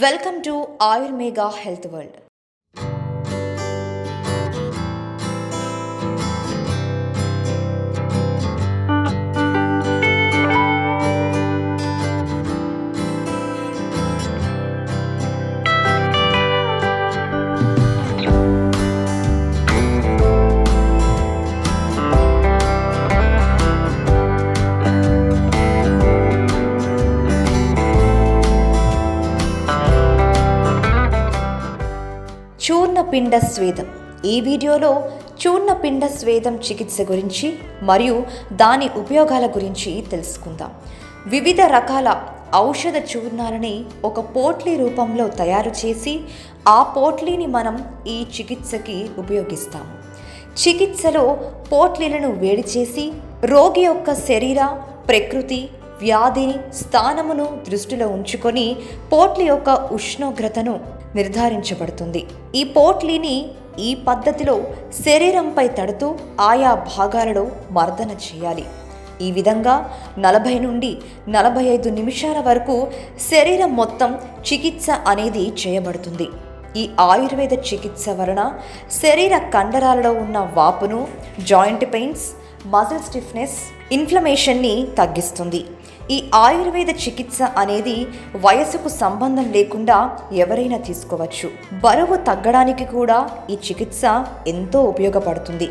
Welcome to Ayurmega Health World. చూర్ణపిండ స్వేదం. ఈ వీడియోలో చూర్ణపిండ స్వేదం చికిత్స గురించి మరియు దాని ఉపయోగాల గురించి తెలుసుకుందాం. వివిధ రకాల ఔషధ చూర్ణాలని ఒక పోట్లీ రూపంలో తయారు చేసి ఆ పోట్లీని మనం ఈ చికిత్సకి ఉపయోగిస్తాము. చికిత్సలో పోట్లీలను వేడి చేసి రోగి యొక్క శరీర ప్రకృతి వ్యాధిని స్థానమును దృష్టిలో ఉంచుకొని పోట్లీ యొక్క ఉష్ణోగ్రతను నిర్ధారించబడుతుంది. ఈ పోట్లీని ఈ పద్ధతిలో శరీరంపై తడుతూ ఆయా భాగాలలో మర్దన చేయాలి. ఈ విధంగా 40 నుండి 45 నిమిషాల వరకు శరీరం మొత్తం చికిత్స అనేది చేయబడుతుంది. ఈ ఆయుర్వేద చికిత్స వలన శరీర కండరాలలో ఉన్న వాపును, జాయింట్ పెయిన్స్, మజిల్ స్టిఫ్నెస్, ఇన్ఫ్లమేషన్ని తగ్గిస్తుంది. ఈ ఆయుర్వేద చికిత్స అనేది వయసుకు సంబంధం లేకుండా ఎవరైనా తీసుకోవచ్చు. బరువు తగ్గడానికి కూడా ఈ చికిత్స ఎంతో ఉపయోగపడుతుంది.